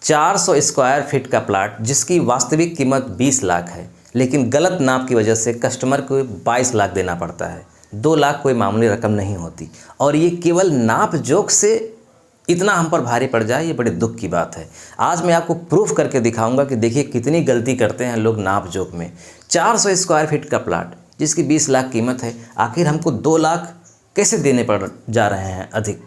400 square feet का plot जिसकी वास्तविक कीमत 20 लाख है, लेकिन गलत नाप की वजह से कस्टमर को 22 लाख देना पड़ता है। 2 लाख कोई मामूली रकम नहीं होती, और ये केवल नाप जोक से इतना हम पर भारी पड़ जाए, ये बड़े दुख की बात है। आज मैं आपको प्रूफ करके दिखाऊंगा कि देखिए कितनी गलती करते हैं लोग नाप जोक में। 400 स्क्वायर फीट का प्लाट जिसकी 20 लाख कीमत है, आखिर हमको 2 लाख कैसे देने पड़ जा रहे हैं अधिक।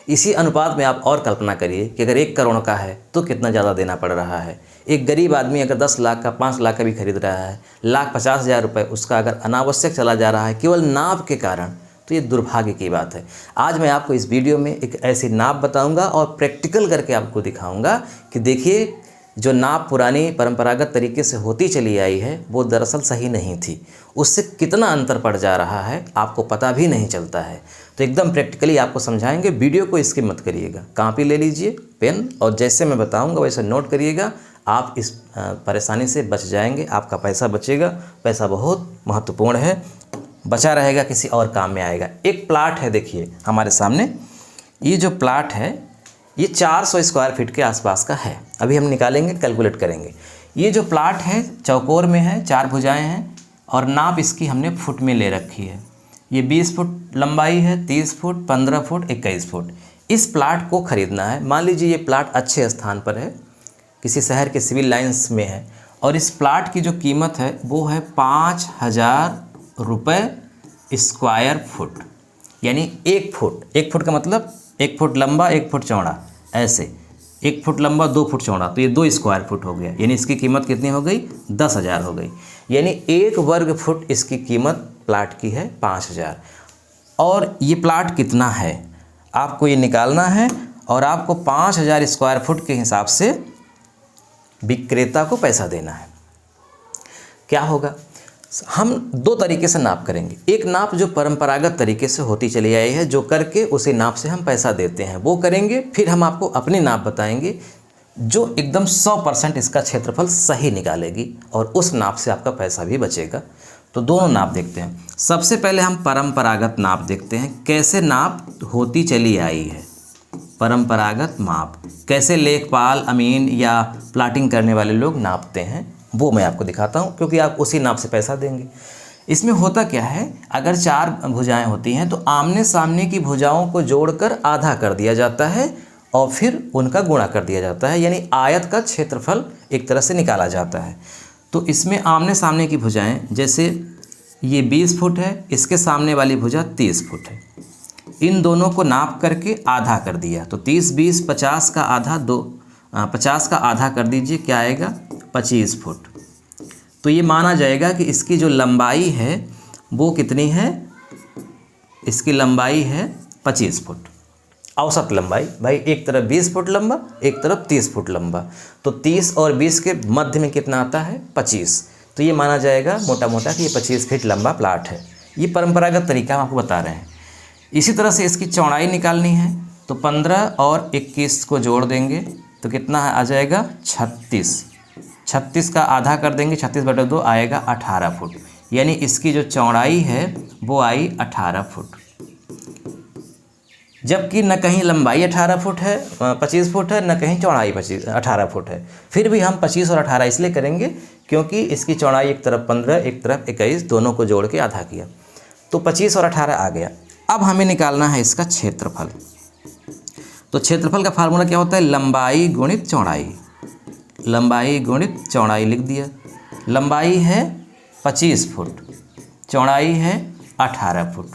इसी अनुपात में आप और कल्पना करिए कि अगर 1 करोड़ का है तो कितना ज़्यादा देना पड़ रहा है। एक गरीब आदमी अगर 10 लाख का 5 लाख का भी खरीद रहा है, 1,50,000 रुपये उसका अगर अनावश्यक चला जा रहा है केवल नाप के कारण, तो ये दुर्भाग्य की बात है। आज मैं आपको इस वीडियो में एक ऐसी नाप बताऊंगा और प्रैक्टिकल करके आपको दिखाऊंगा कि देखिए जो नाप पुरानी परंपरागत तरीके से होती चली आई है वो दरअसल सही नहीं थी, उससे कितना अंतर पड़ जा रहा है आपको पता भी नहीं चलता है। तो एकदम प्रैक्टिकली आपको समझाएंगे, वीडियो को स्किप मत करिएगा, कॉपी ले लीजिए, पेन, और जैसे मैं बताऊंगा वैसे नोट करिएगा। आप इस परेशानी से बच जाएंगे, आपका पैसा बचेगा। पैसा बहुत महत्वपूर्ण है, बचा रहेगा किसी और काम में आएगा। एक प्लाट है, देखिए हमारे सामने ये जो प्लाट है ये 400 स्क्वायर फीट के आसपास का है। अभी हम निकालेंगे, कैलकुलेट करेंगे। ये जो प्लाट है चौकोर में है, 4 भुजाएं हैं, और नाप इसकी हमने फुट में ले रखी है। ये 20 फुट लंबाई है, 30 फुट, 15 फुट, 21 फुट। इस प्लाट को ख़रीदना है। मान लीजिए ये प्लाट अच्छे स्थान पर है, किसी शहर के सिविल लाइन्स में है, और इस प्लाट की जो कीमत है वो है 5,000 रुपये स्क्वायर फुट, यानी 1 फुट। 1 फुट का मतलब 1 फुट लंबा, 1 फुट चौड़ा, ऐसे 1 फुट लंबा, 2 फुट चौड़ा, तो ये 2 स्क्वायर फुट हो गया। यानी इसकी कीमत कितनी हो गई? 10,000 हो गई। यानी 1 वर्ग फुट इसकी कीमत प्लाट की है 5,000। और ये प्लाट कितना है आपको ये निकालना है, और आपको 5,000 स्क्वायर फुट के हिसाब से विक्रेता को पैसा देना है। क्या होगा? हम 2 तरीके से नाप करेंगे। एक नाप जो परंपरागत तरीके से होती चली आई है, जो करके उसी नाप से हम पैसा देते हैं, वो करेंगे। फिर हम आपको अपनी नाप बताएंगे जो एकदम 100% इसका क्षेत्रफल सही निकालेगी, और उस नाप से आपका पैसा भी बचेगा। तो दोनों नाप देखते हैं। सबसे पहले हम परंपरागत नाप देखते हैं, कैसे नाप होती चली आई है। परंपरागत माप कैसे लेखपाल, अमीन या प्लाटिंग करने वाले लोग नापते हैं, वो मैं आपको दिखाता हूँ, क्योंकि आप उसी नाप से पैसा देंगे। इसमें होता क्या है, अगर 4 भुजाएं होती हैं तो आमने सामने की भुजाओं को जोड़कर आधा कर दिया जाता है और फिर उनका गुणा कर दिया जाता है, यानी आयत का क्षेत्रफल एक तरह से निकाला जाता है। तो इसमें आमने सामने की भुजाएं, जैसे ये 20 फुट है, इसके सामने वाली भुजा 30 फुट है, इन दोनों को नाप करके आधा कर दिया। तो 30, 20, 50 का आधा 50 का आधा कर दीजिए, क्या आएगा? 25 फुट। तो ये माना जाएगा कि इसकी जो लंबाई है वो कितनी है? इसकी लंबाई है 25 फुट, औसत लंबाई। भाई एक तरफ 20 फुट लंबा, एक तरफ 30 फुट लंबा, तो 30 और 20 के मध्य में कितना आता है? 25। तो ये माना जाएगा मोटा मोटा कि ये 25 फीट लंबा प्लाट है। ये परंपरागत तरीका हम आपको बता रहे हैं। इसी तरह से इसकी चौड़ाई निकालनी है, तो 15 और 21 को जोड़ देंगे तो कितना आ जाएगा? 36। 36 का आधा कर देंगे, 36/2 आएगा 18 फुट। यानी इसकी जो चौड़ाई है वो आई 18 फुट, जबकि न कहीं लंबाई 18 फुट है, 25 फुट है, न कहीं चौड़ाई 18 फुट है। फिर भी हम 25 और 18 इसलिए करेंगे क्योंकि इसकी चौड़ाई एक तरफ 15, एक तरफ 21, दोनों को जोड़ के आधा किया, तो 25 और 18 आ गया। अब हमें निकालना है इसका क्षेत्रफल। तो क्षेत्रफल का फार्मूला क्या होता है? लंबाई गुणित चौड़ाई। लंबाई गुणित चौड़ाई लिख दिया। लंबाई है 25 फुट, चौड़ाई है 18 फुट।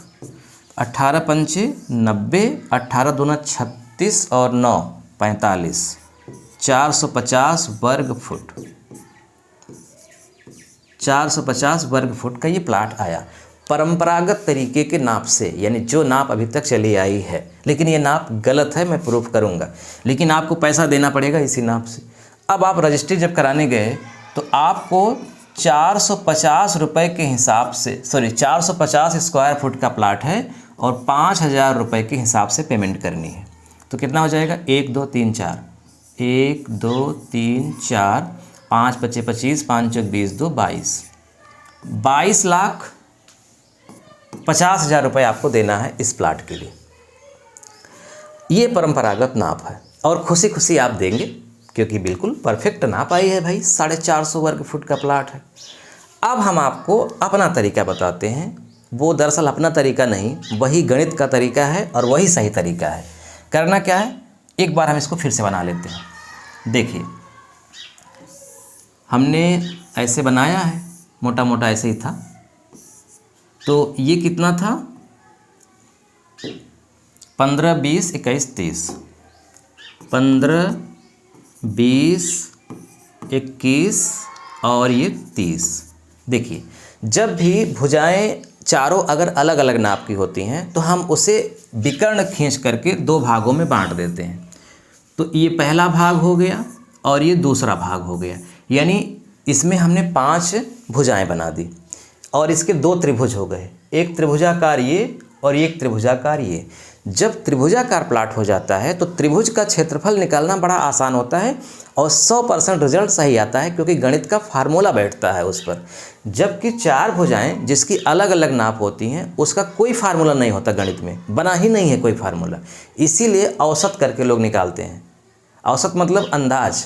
18 पंचे 90, 18 दूना 36 और 9 45, 450 वर्ग फुट। 450 वर्ग फुट का ये प्लाट आया परंपरागत तरीके के नाप से, यानी जो नाप अभी तक चली आई है। लेकिन ये नाप गलत है, मैं प्रूफ करूँगा, लेकिन आपको पैसा देना पड़ेगा इसी नाप से। अब आप रजिस्ट्री जब कराने गए तो आपको 450 रुपये के हिसाब से, 450 स्क्वायर फुट का प्लाट है और 5,000 रुपये के हिसाब से पेमेंट करनी है। तो कितना हो जाएगा? 1 2 3 4, 1 2 3 4, 5 × 5 = 25, 5 × 20 2 22, 22,50,000 रुपये आपको देना है इस प्लाट के लिए। ये परंपरागत नाप है और खुशी खुशी आप देंगे, क्योंकि बिल्कुल परफेक्ट नाप आई है भाई, 450 वर्ग फुट का प्लाट है। अब हम आपको अपना तरीका बताते हैं। वो दरअसल अपना तरीका नहीं, वही गणित का तरीका है और वही सही तरीका है। करना क्या है, एक बार हम इसको फिर से बना लेते हैं। देखिए, हमने ऐसे बनाया है, मोटा मोटा ऐसे ही था। तो ये कितना था, 15, 20, 21, 30। 15, 20, 21 और ये 30। देखिए, जब भी भुजाएं चारों अगर अलग अलग नाप की होती हैं तो हम उसे विकर्ण खींच करके 2 भागों में बांट देते हैं। तो ये पहला भाग हो गया और ये दूसरा भाग हो गया, यानी इसमें हमने 5 भुजाएं बना दी और इसके 2 त्रिभुज हो गए, एक त्रिभुजाकार ये और एक त्रिभुजाकार ये। जब त्रिभुजाकार प्लाट हो जाता है तो त्रिभुज का क्षेत्रफल निकालना बड़ा आसान होता है और 100% रिजल्ट सही आता है, क्योंकि गणित का फार्मूला बैठता है उस पर। जबकि 4 भुजाएं जिसकी अलग अलग नाप होती हैं उसका कोई फार्मूला नहीं होता, गणित में बना ही नहीं है कोई फार्मूला। इसीलिए औसत करके लोग निकालते हैं। औसत मतलब अंदाज,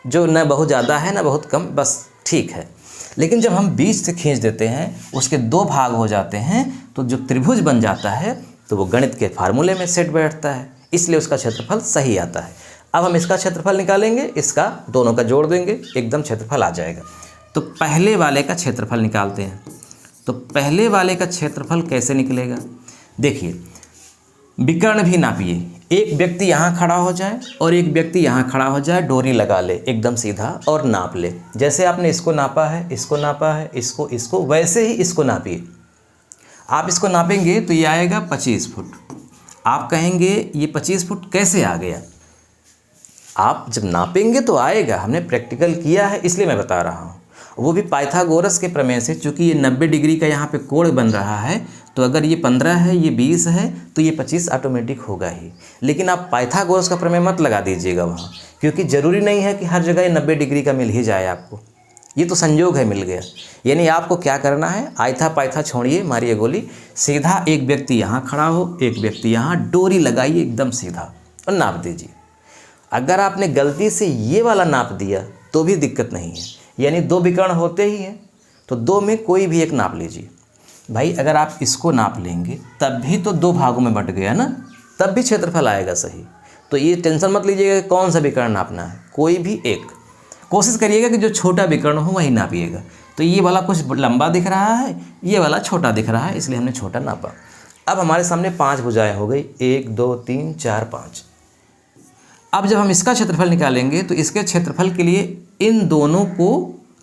जो न बहुत ज़्यादा है न बहुत कम, बस ठीक है। लेकिन जब हम बीच से खींच देते हैं, उसके 2 भाग हो जाते हैं, तो जो त्रिभुज बन जाता है तो वो गणित के फार्मूले में सेट बैठता है, इसलिए उसका क्षेत्रफल सही आता है। अब हम इसका क्षेत्रफल निकालेंगे, इसका दोनों का जोड़ देंगे, एकदम क्षेत्रफल आ जाएगा। तो पहले वाले का क्षेत्रफल निकालते हैं। तो पहले वाले का क्षेत्रफल कैसे निकलेगा, देखिए, विकर्ण भी नापिए। एक व्यक्ति यहाँ खड़ा हो जाए और एक व्यक्ति यहाँ खड़ा हो जाए, डोरी लगा ले एकदम सीधा और नाप ले। जैसे आपने इसको नापा है, इसको नापा है, इसको वैसे ही इसको नापिए। आप इसको नापेंगे तो ये आएगा 25 फुट। आप कहेंगे ये 25 फुट कैसे आ गया? आप जब नापेंगे तो आएगा, हमने प्रैक्टिकल किया है इसलिए मैं बता रहा हूँ। वो भी पाइथागोरस के प्रमेय से, चूँकि ये 90 डिग्री का यहाँ पे कोण बन रहा है, तो अगर ये 15 है, ये 20 है, तो ये 25 ऑटोमेटिक होगा ही। लेकिन आप पाइथागोरस का प्रमेय मत लगा दीजिएगा वहाँ, क्योंकि ज़रूरी नहीं है कि हर जगह ये 90 डिग्री का मिल ही जाए आपको। ये तो संयोग है, मिल गया। यानी आपको क्या करना है, आयथा पाइथा छोड़िए, मारिए गोली, सीधा एक व्यक्ति यहाँ खड़ा हो, एक व्यक्ति यहाँ, डोरी लगाइए एकदम सीधा और नाप दीजिए। अगर आपने गलती से ये वाला नाप दिया तो भी दिक्कत नहीं है, यानी 2 विकर्ण होते ही हैं, तो 2 में कोई भी एक नाप लीजिए। भाई अगर आप इसको नाप लेंगे तब भी तो 2 भागों में बंट गया ना, तब भी क्षेत्रफल आएगा सही। तो ये टेंशन मत लीजिएगा कि कौन सा विकर्ण नापना है, कोई भी एक। कोशिश करिएगा कि जो छोटा विकर्ण हो वही नापिएगा। तो ये वाला कुछ लंबा दिख रहा है, ये वाला छोटा दिख रहा है, इसलिए हमने छोटा नापा। अब हमारे सामने 5 भुजाएं हो गई, 1 2 3 4 5। अब जब हम इसका क्षेत्रफल निकालेंगे तो इसके क्षेत्रफल के लिए इन दोनों को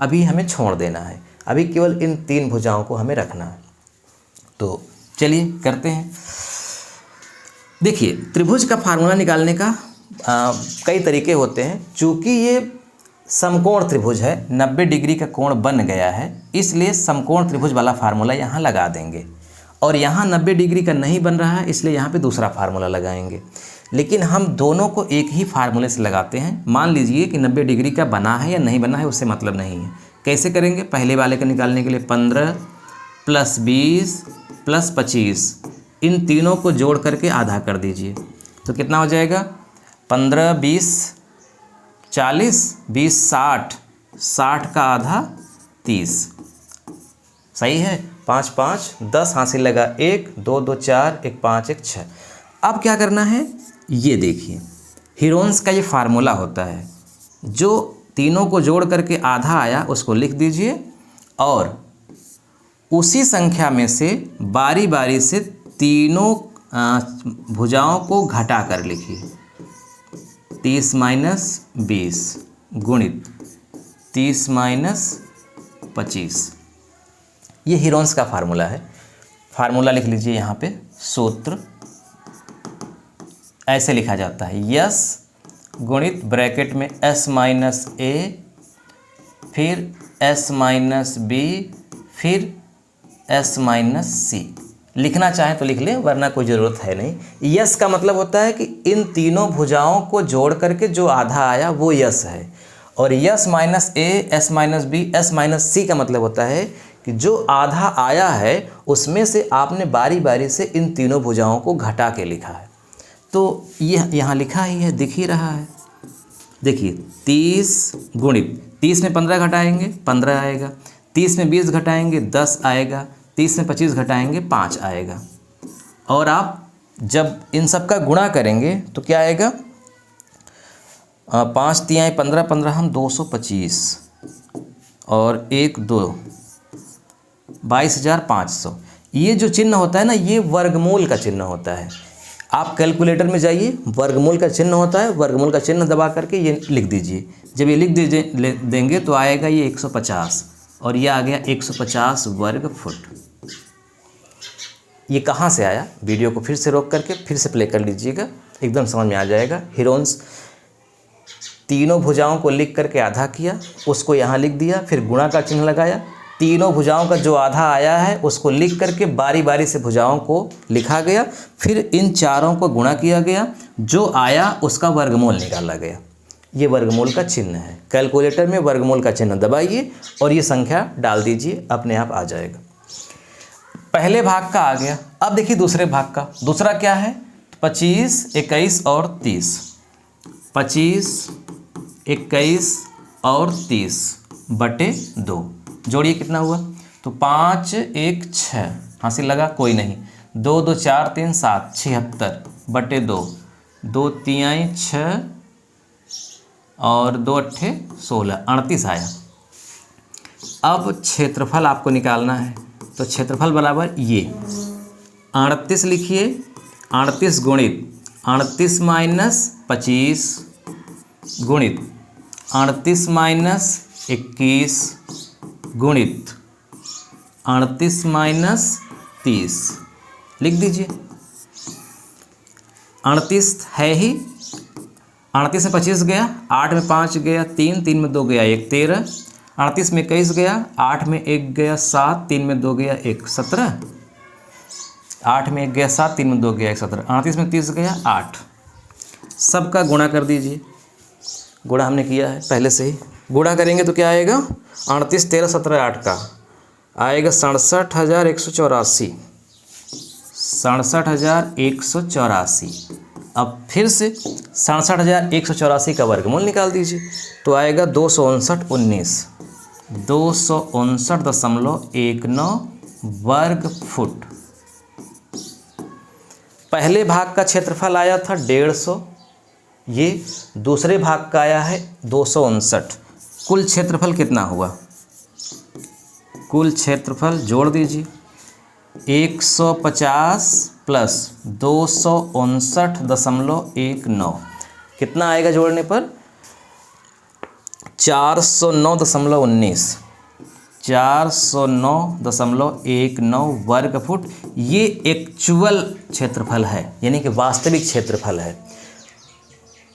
अभी हमें छोड़ देना है, अभी केवल इन 3 भुजाओं को हमें रखना है। तो चलिए करते हैं। देखिए, त्रिभुज का फार्मूला निकालने का कई तरीके होते हैं। चूँकि ये समकोण त्रिभुज है, 90 डिग्री का कोण बन गया है, इसलिए समकोण त्रिभुज वाला फार्मूला यहाँ लगा देंगे। और यहाँ 90 डिग्री का नहीं बन रहा है, इसलिए यहाँ पे दूसरा फार्मूला लगाएंगे। लेकिन हम दोनों को एक ही फार्मूले से लगाते हैं। मान लीजिए कि 90 डिग्री का बना है या नहीं बना है, उससे मतलब नहीं है। कैसे करेंगे, पहले वाले का निकालने के लिए 15 + 20 + 25, इन तीनों को जोड़ करके आधा कर दीजिए। तो कितना हो जाएगा, 15 20 40, 20 60, 60 का आधा 30। सही है, 5 5 10 हासिल लगा, 1 2 2 4, 1 5 1 6। अब क्या करना है, ये देखिए, हीरोन्स का ये फार्मूला होता है, जो तीनों को जोड़ करके आधा आया उसको लिख दीजिए और उसी संख्या में से बारी बारी से तीनों भुजाओं को घटा कर लिखिए। 30 - 20 गुणित 30 - 25। ये हीरोन्स का फार्मूला है। फार्मूला लिख लीजिए यहाँ पे। सूत्र ऐसे लिखा जाता है, यस गुणित ब्रैकेट में s - a, फिर s - b, फिर s - c। लिखना चाहें तो लिख लें, वरना कोई ज़रूरत है नहीं। यस का मतलब होता है कि इन तीनों भुजाओं को जोड़ करके जो आधा आया वो यस है। और yes - a, s - b, s - c का मतलब होता है कि जो आधा आया है उसमें से आपने बारी बारी से इन तीनों भुजाओं को घटा के लिखा है। तो ये यहाँ लिखा ही है, दिख ही रहा है। देखिए 30 गुणित 30 में 15 घटाएंगे 15 आएगा, 30 में 20 घटाएंगे 10 आएगा, 30 में 25 घटाएंगे 5 आएगा। और आप जब इन सब का गुणा करेंगे तो क्या आएगा, 5 तिहाई 15, 15 हम 225 और 1 2 22,500। ये जो चिन्ह होता है ना, ये वर्गमूल का चिन्ह होता है। आप कैलकुलेटर में जाइए, वर्गमूल का चिन्ह होता है, वर्गमूल का चिन्ह दबा करके ये लिख दीजिए। जब ये लिख देंगे तो आएगा ये 150 और ये आ गया 150 वर्ग फुट। ये कहाँ से आया, वीडियो को फिर से रोक करके फिर से प्ले कर लीजिएगा, एकदम समझ में आ जाएगा। हिरोन्स तीनों भुजाओं को लिख करके आधा किया, उसको यहाँ लिख दिया, फिर गुणा का चिन्ह लगाया। तीनों भुजाओं का जो आधा आया है उसको लिख करके बारी बारी से भुजाओं को लिखा गया, फिर इन चारों को गुणा किया गया, जो आया उसका वर्गमूल निकाला गया। ये वर्गमूल का चिन्ह है। कैलकुलेटर में वर्गमूल का चिन्ह दबाइए और ये संख्या डाल दीजिए, अपने आप आ जाएगा। पहले भाग का आ गया। अब देखिए दूसरे भाग का। दूसरा क्या है, 25, 21 और 30। 25, 21 और 30 बटे 2, जोड़िए कितना हुआ, तो 5 1 6, हासिल लगा कोई नहीं, 2 2 4 3 7, 76 बटे 2, 2 तिहाई 6 और 2 अट्ठे 16, 38 आया। अब क्षेत्रफल आपको निकालना है, तो क्षेत्रफल बराबर ये 38 लिखिए, 38 गुणित 38 माइनस 25 गुणित 38 माइनस 21 गुणित 38 माइनस 30 लिख दीजिए। 38 है ही, 38 में 25 गया, 8 में 5 गया 3, 3 में 2 गया 1 13, 38 में 21 गया, 8 में 1 गया 7, 3 में 2 गया 1 17, 8 में 1 गया 7, 3 में 2 गया 1 17, 38 में 30 गया 8। सबका गुणा कर दीजिए। गुणा हमने किया है पहले से ही। गुणा करेंगे तो क्या आएगा, 38 13 17 8 का आएगा 67,184, 67,184। अब फिर से 67,184 का वर्गमूल निकाल दीजिए, तो आएगा 259, 259.19 वर्ग फुट। पहले भाग का क्षेत्रफल आया था 150, ये दूसरे भाग का आया है 259। कुल क्षेत्रफल कितना हुआ, कुल क्षेत्रफल जोड़ दीजिए, 150 प्लस 259.19 कितना आएगा जोड़ने पर, 409.19, 409.19 वर्ग फुट। ये एक्चुअल क्षेत्रफल है, यानी कि वास्तविक क्षेत्रफल है।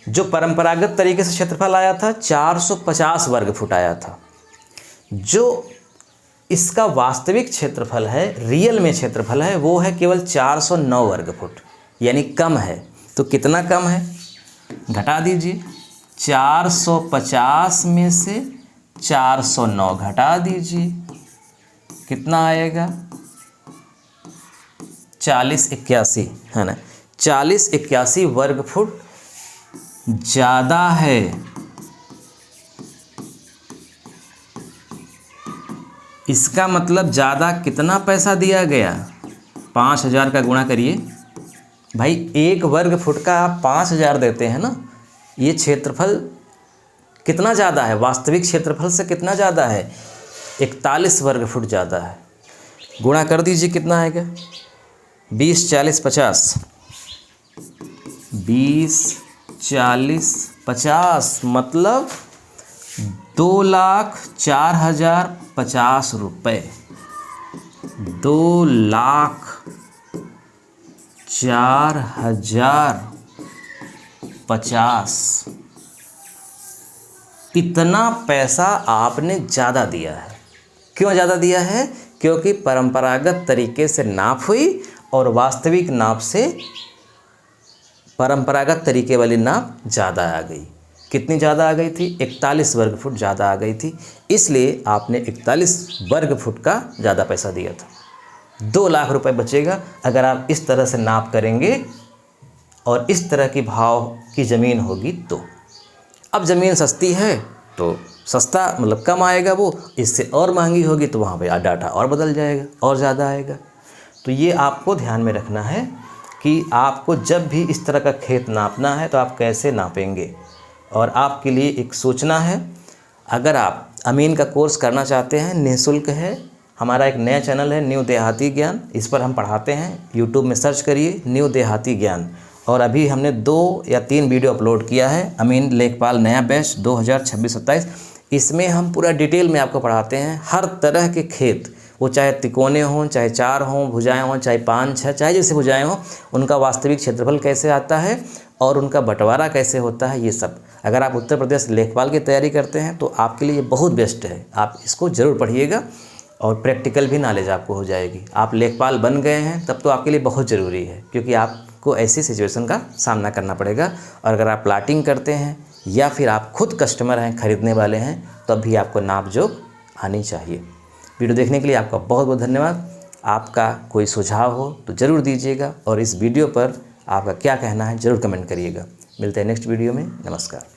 जो परंपरागत तरीके से क्षेत्रफल आया था 450 वर्ग फुट आया था। जो इसका वास्तविक क्षेत्रफल है, रियल में क्षेत्रफल है, वो है केवल 409 वर्ग फुट, यानी कम है। तो कितना कम है, घटा दीजिए, 450 में से 409 घटा दीजिए, कितना आएगा, 4081 है ना, 4081 वर्ग फुट ज़्यादा है। इसका मतलब ज़्यादा कितना पैसा दिया गया, 5000 का गुणा करिए भाई, 1 वर्ग फुट का आप 5000 देते हैं ना, ये क्षेत्रफल कितना ज़्यादा है, वास्तविक क्षेत्रफल से कितना ज़्यादा है, 41 वर्ग फुट ज़्यादा है। गुणा कर दीजिए कितना आएगा, 20 40 50, 20 40 50 मतलब 2,04,050 रुपये, 2,04,050। इतना पैसा आपने ज़्यादा दिया है। क्यों ज़्यादा दिया है, क्योंकि परंपरागत तरीके से नाप हुई और वास्तविक नाप से परंपरागत तरीके वाली नाप ज़्यादा आ गई। कितनी ज़्यादा आ गई थी, 41 वर्ग फुट ज़्यादा आ गई थी, इसलिए आपने 41 वर्ग फुट का ज़्यादा पैसा दिया था। 2 लाख रुपए बचेगा अगर आप इस तरह से नाप करेंगे और इस तरह की भाव की ज़मीन होगी तो। अब ज़मीन सस्ती है तो सस्ता मतलब कम आएगा, वो इससे और महंगी होगी तो वहाँ पे डाटा और बदल जाएगा और ज़्यादा आएगा। तो ये आपको ध्यान में रखना है कि आपको जब भी इस तरह का खेत नापना है तो आप कैसे नापेंगे। और आपके लिए एक सोचना है, अगर आप अमीन का कोर्स करना चाहते हैं, निःशुल्क है। हमारा एक नया चैनल है न्यू देहाती ज्ञान, इस पर हम पढ़ाते हैं। यूट्यूब में सर्च करिए न्यू देहाती ज्ञान, और अभी हमने 2 या 3 वीडियो अपलोड किया है, अमीन लेखपाल नया बैच 2026-27। इसमें हम पूरा डिटेल में आपको पढ़ाते हैं हर तरह के खेत, वो चाहे तिकोने हों, चाहे 4 हों, भुजाएं हों, चाहे 5-6, चाहे जैसे भुजाएं हों, उनका वास्तविक क्षेत्रफल कैसे आता है और उनका बंटवारा कैसे होता है, ये सब। अगर आप उत्तर प्रदेश लेखपाल की तैयारी करते हैं तो आपके लिए बहुत बेस्ट है, आप इसको ज़रूर पढ़िएगा और प्रैक्टिकल भी नॉलेज आपको हो जाएगी। आप लेखपाल बन गए हैं तब तो आपके लिए बहुत ज़रूरी है, क्योंकि आपको ऐसी सिचुएशन का सामना करना पड़ेगा। और अगर आप प्लाटिंग करते हैं या फिर आप खुद कस्टमर हैं, खरीदने वाले हैं, तब भी आपको नाप जोख आनी चाहिए। वीडियो देखने के लिए आपका बहुत बहुत धन्यवाद। आपका कोई सुझाव हो तो ज़रूर दीजिएगा, और इस वीडियो पर आपका क्या कहना है ज़रूर कमेंट करिएगा। मिलते हैं नेक्स्ट वीडियो में। नमस्कार।